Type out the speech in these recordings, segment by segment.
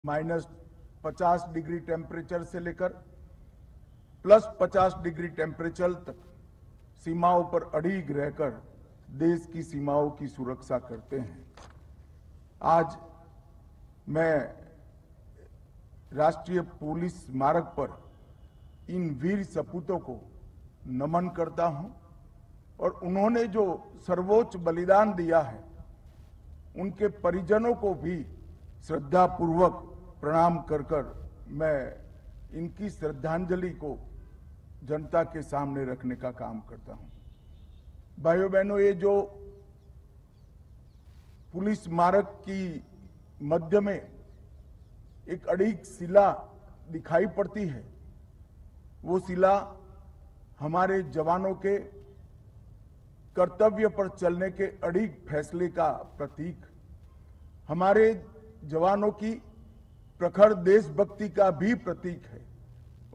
-50 degree temperature से लेकर +50 degree temperature तक सीमाओं पर अड़िग रहकर देश की सीमाओं की सुरक्षा करते हैं। आज मैं राष्ट्रीय पुलिस स्मारक पर इन वीर सपूतों को नमन करता हूं और उन्होंने जो सर्वोच्च बलिदान दिया है उनके परिजनों को भी श्रद्धापूर्वक प्रणाम कर मैं इनकी श्रद्धांजलि को जनता के सामने रखने का काम करता हूं। भाइयों बहनों, ये जो पुलिस स्मारक की मध्य में एक अड़िग शिला दिखाई पड़ती है, वो शिला हमारे जवानों के कर्तव्य पर चलने के अड़िग फैसले का प्रतीक, हमारे जवानों की प्रखर देशभक्ति का भी प्रतीक है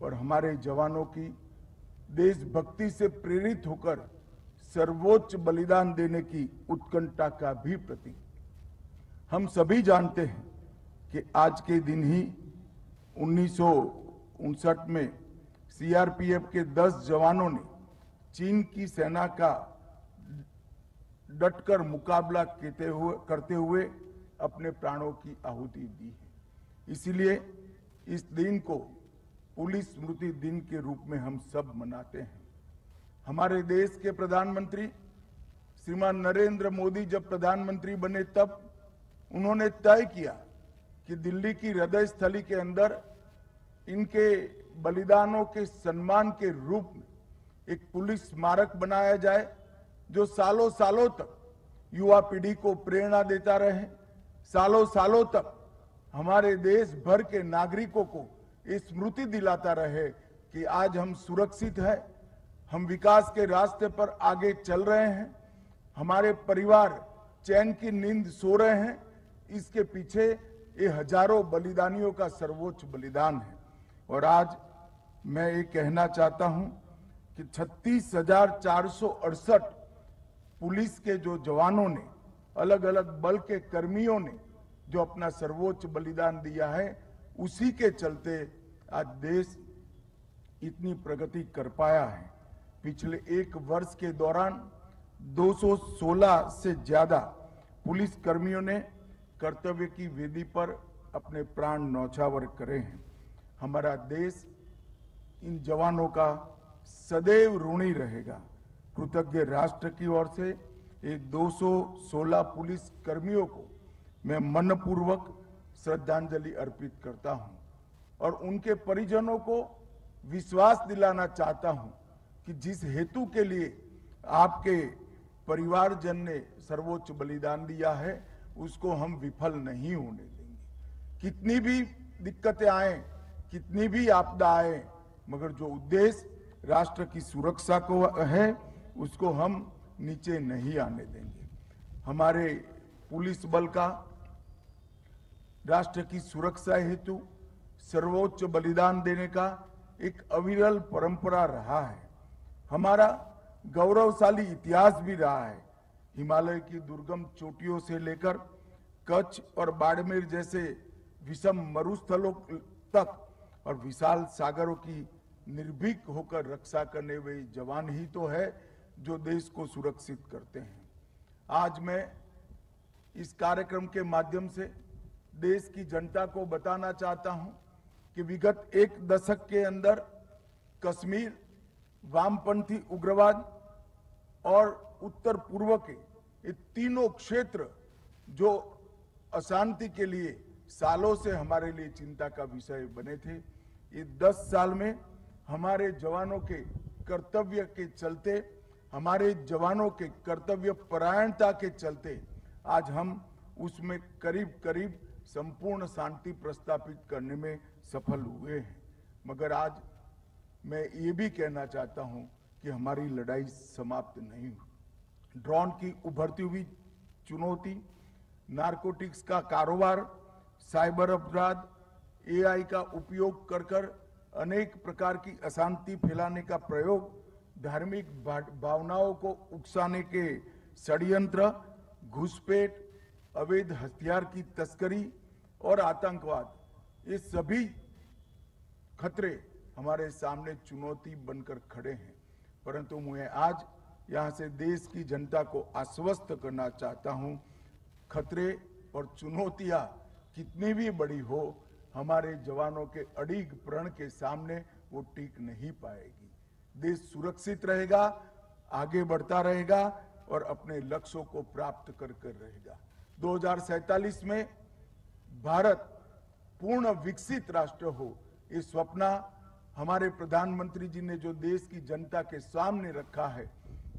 और हमारे जवानों की देशभक्ति से प्रेरित होकर सर्वोच्च बलिदान देने की उत्कंठा का भी प्रतीक। हम सभी जानते हैं कि आज के दिन ही 1959 में सीआरपीएफ के 10 जवानों ने चीन की सेना का डटकर मुकाबला करते हुए अपने प्राणों की आहुति दी है। इसीलिए इस दिन को पुलिस स्मृति दिन के रूप में हम सब मनाते हैं। हमारे देश के प्रधानमंत्री श्रीमान नरेंद्र मोदी जब प्रधानमंत्री बने तब उन्होंने तय किया कि दिल्ली की हृदय स्थली के अंदर इनके बलिदानों के सम्मान के रूप में एक पुलिस स्मारक बनाया जाए जो सालों सालों तक युवा पीढ़ी को प्रेरणा देता रहे, सालों सालों तक हमारे देश भर के नागरिकों को ये स्मृति दिलाता रहे कि आज हम सुरक्षित हैं, हम विकास के रास्ते पर आगे चल रहे हैं, हमारे परिवार चैन की नींद सो रहे हैं। इसके पीछे ये हजारों बलिदानियों का सर्वोच्च बलिदान है। और आज मैं ये कहना चाहता हूं कि 36,468 पुलिस के जो जवानों ने, अलग अलग बल के कर्मियों ने जो अपना सर्वोच्च बलिदान दिया है, उसी के चलते आज देश इतनी प्रगति कर पाया है। पिछले एक वर्ष के दौरान 216 से ज्यादा पुलिस कर्मियों ने कर्तव्य की वेदी पर अपने प्राण न्यौछावर करे हैं। हमारा देश इन जवानों का सदैव ऋणी रहेगा। कृतज्ञ राष्ट्र की ओर से ये 216 पुलिस कर्मियों को मैं मनपूर्वक श्रद्धांजलि अर्पित करता हूं और उनके परिजनों को विश्वास दिलाना चाहता हूं कि जिस हेतु के लिए आपके परिवारजन ने सर्वोच्च बलिदान दिया है उसको हम विफल नहीं होने देंगे। कितनी भी दिक्कतें आए, कितनी भी आपदा आए, मगर जो उद्देश्य राष्ट्र की सुरक्षा को है उसको हम नीचे नहीं आने देंगे। हमारे पुलिस बल का राष्ट्र की सुरक्षा हेतु सर्वोच्च बलिदान देने का एक अविरल परंपरा रहा है। हमारा गौरवशाली इतिहास भी रहा है। हिमालय की दुर्गम चोटियों से लेकर कच्छ और बाड़मेर जैसे विषम मरुस्थलों तक और विशाल सागरों की निर्भीक होकर रक्षा करने वाले जवान ही तो है जो देश को सुरक्षित करते हैं। आज मैं इस कार्यक्रम के माध्यम से देश की जनता को बताना चाहता हूं कि विगत एक दशक के अंदर कश्मीर, वामपंथी उग्रवाद और उत्तर पूर्व के ये तीनों क्षेत्र जो अशांति के लिए सालों से हमारे लिए चिंता का विषय बने थे, ये 10 साल में हमारे जवानों के कर्तव्य के चलते, हमारे जवानों के कर्तव्य परायणता के चलते आज हम उसमें करीब करीब संपूर्ण शांति प्रस्थापित करने में सफल हुए हैं। मगर आज मैं ये भी कहना चाहता हूं कि हमारी लड़ाई समाप्त नहीं हुई। ड्रोन की उभरती हुई चुनौती, नारकोटिक्स का कारोबार, साइबर अपराध, एआई का उपयोग कर अनेक प्रकार की अशांति फैलाने का प्रयोग, धार्मिक भावनाओं को उकसाने के षड्यंत्र, घुसपैठ, अवैध हथियार की तस्करी और आतंकवाद, ये सभी खतरे हमारे सामने चुनौती बनकर खड़े हैं, परंतु मैं आज यहाँ से देश की जनता को आश्वस्त करना चाहता हूँ, खतरे और चुनौतियाँ कितनी भी बड़ी हो, हमारे जवानों के अडिग प्रण के सामने वो टिक नहीं पाएगी। देश सुरक्षित रहेगा, आगे बढ़ता रहेगा और अपने लक्ष्यों को प्राप्त कर रहेगा। 2047 में भारत पूर्ण विकसित राष्ट्र हो, ये स्वप्न हमारे प्रधानमंत्री जी ने जो देश की जनता के सामने रखा है,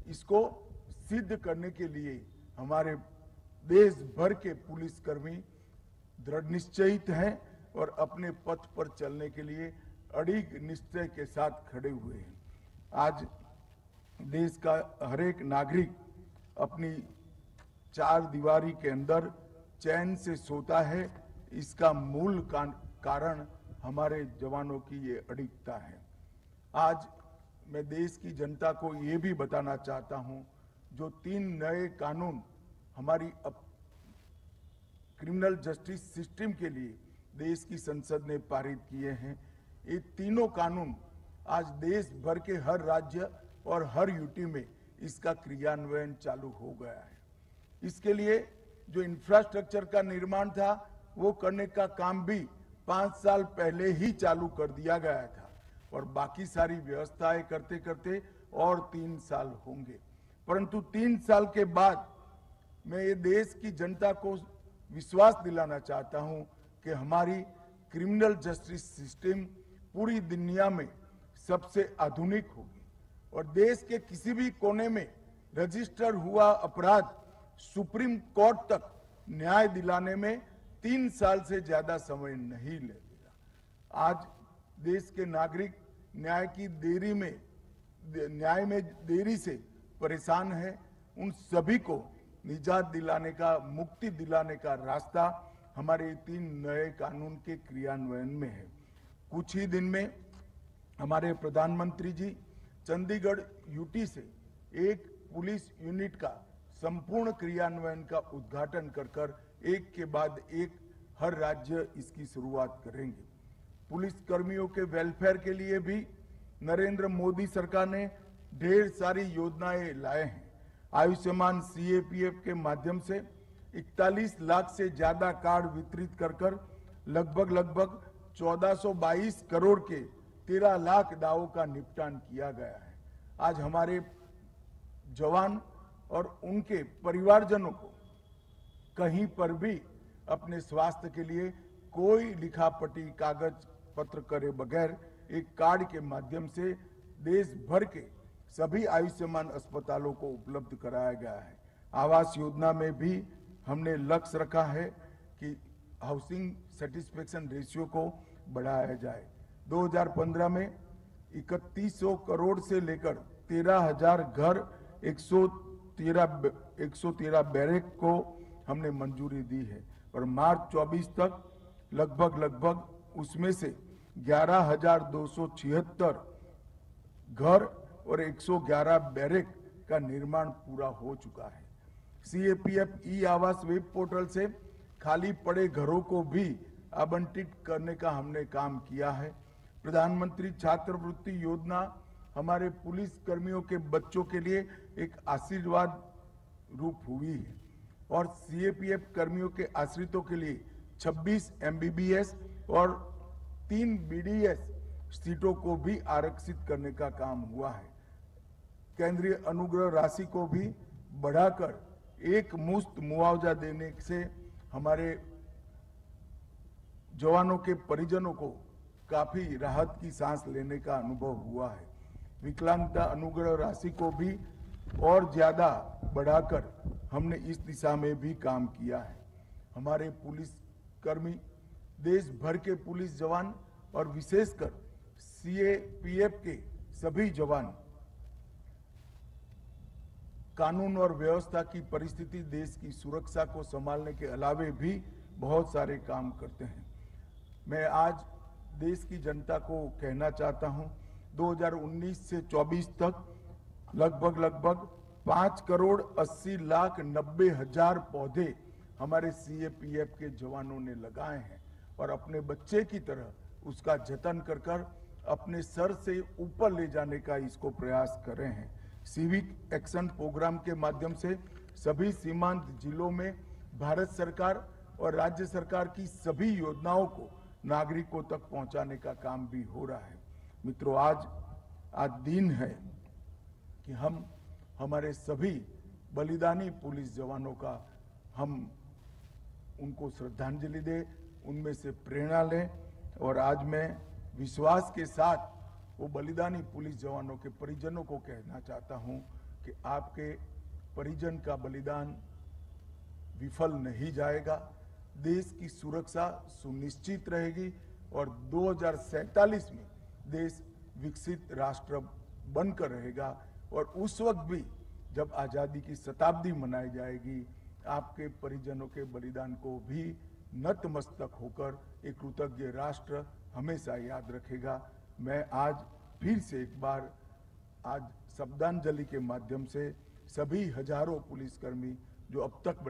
इसको सिद्ध करने के लिए हमारे देश भर के पुलिसकर्मी दृढ़ निश्चयित हैं और अपने पथ पर चलने के लिए अडिग निश्चय के साथ खड़े हुए हैं। आज देश का हर एक नागरिक अपनी चार दीवारी के अंदर चैन से सोता है, इसका मूल कारण हमारे जवानों की ये अडिगता है। आज मैं देश की जनता को ये भी बताना चाहता हूं, जो 3 नए कानून हमारी क्रिमिनल जस्टिस सिस्टम के लिए देश की संसद ने पारित किए हैं, ये तीनों कानून आज देश भर के हर राज्य और हर यूटी में इसका क्रियान्वयन चालू हो गया है। इसके लिए जो इंफ्रास्ट्रक्चर का निर्माण था, वो करने का काम भी 5 साल पहले ही चालू कर दिया गया था और बाकी सारी व्यवस्थाएं करते करते और 3 साल होंगे। परंतु 3 साल के बाद मैं ये देश की जनता को विश्वास दिलाना चाहता हूं कि हमारी क्रिमिनल जस्टिस सिस्टम पूरी दुनिया में सबसे आधुनिक होगी और देश के किसी भी कोने में रजिस्टर हुआ अपराध सुप्रीम कोर्ट तक न्याय दिलाने में 3 साल से ज्यादा समय नहीं लगेगा। आज देश के नागरिक न्याय में देरी से परेशान हैं, उन सभी को निजात दिलाने का, मुक्ति दिलाने का रास्ता हमारे 3 नए कानून के क्रियान्वयन में है। कुछ ही दिन में हमारे प्रधानमंत्री जी चंडीगढ़ यूटी से एक पुलिस यूनिट का संपूर्ण क्रियान्वयन का उद्घाटन कर एक के बाद एक हर राज्य इसकी शुरुआत करेंगे। पुलिस कर्मियों के वेलफेयर के लिए भी नरेंद्र मोदी सरकार ने ढेर सारी योजनाएं लाए हैं। आयुष्मान सीएपीएफ के माध्यम से 41 लाख से ज्यादा कार्ड वितरित कर लगभग 1422 करोड़ के 13 लाख दावों का निपटान किया गया है। आज हमारे जवान और उनके परिवारजनों को कहीं पर भी अपने स्वास्थ्य के लिए कोई लिखापटी कागज पत्र करे बगैर एक कार्ड के माध्यम से देश भर के सभी आयुष्मान अस्पतालों को उपलब्ध कराया गया है। आवास योजना में भी हमने लक्ष्य रखा है कि हाउसिंग सेटिस्फेक्शन रेशियो को बढ़ाया जाए। 2015 में 3100 करोड़ से लेकर 13,000 घर 113 बैरक को हमने मंजूरी दी है और मार्च 24 तक लगभग उसमें से 11,276 घर और 111 बैरक का निर्माण पूरा हो चुका है। सीएपीएफ ई आवास वेब पोर्टल से खाली पड़े घरों को भी आवंटित करने का हमने काम किया है। प्रधानमंत्री छात्रवृत्ति योजना हमारे पुलिस कर्मियों के बच्चों के लिए एक आशीर्वाद रूप हुई है और सीएपीएफ कर्मियों के आश्रितों के लिए 26 एमबीबीएस और 3 बीडीएस सीटों को भी आरक्षित करने का काम हुआ है। केंद्रीय अनुग्रह राशि को भी बढ़ाकर एक मुश्त मुआवजा देने से हमारे जवानों के परिजनों को काफी राहत की सांस लेने का अनुभव हुआ है। विकलांगता अनुग्रह राशि को भी और ज्यादा बढ़ाकर हमने इस दिशा में भी काम किया है। हमारे पुलिस कर्मी, देश भर के पुलिस जवान और विशेषकर सीएपीएफ के सभी जवान कानून और व्यवस्था की परिस्थिति, देश की सुरक्षा को संभालने के अलावे भी बहुत सारे काम करते हैं। मैं आज देश की जनता को कहना चाहता हूं, 2019 से 24 तक लगभग 5,80,90,000 पौधे हमारे सीएपीएफ के जवानों ने लगाए हैं और अपने बच्चे की तरह उसका जतन कर कर अपने सर से ऊपर ले जाने का इसको प्रयास कर रहे हैं। सिविक एक्शन प्रोग्राम के माध्यम से सभी सीमांत जिलों में भारत सरकार और राज्य सरकार की सभी योजनाओं को नागरिकों तक पहुंचाने का काम भी हो रहा है। मित्रों, आज दिन है कि हम हमारे सभी बलिदानी पुलिस जवानों का हम उनको श्रद्धांजलि दें, उनमें से प्रेरणा लें। और आज मैं विश्वास के साथ वो बलिदानी पुलिस जवानों के परिजनों को कहना चाहता हूं कि आपके परिजन का बलिदान विफल नहीं जाएगा। देश की सुरक्षा सुनिश्चित रहेगी और 2047 में देश विकसित राष्ट्र बनकर रहेगा। और उस वक्त भी जब आजादी की शताब्दी मनाई जाएगी, आपके परिजनों के बलिदान को भी नतमस्तक होकर एक कृतज्ञ राष्ट्र हमेशा याद रखेगा। मैं आज फिर से एक बार आज श्रद्धांजलि के माध्यम से सभी हजारों पुलिसकर्मी जो अब तक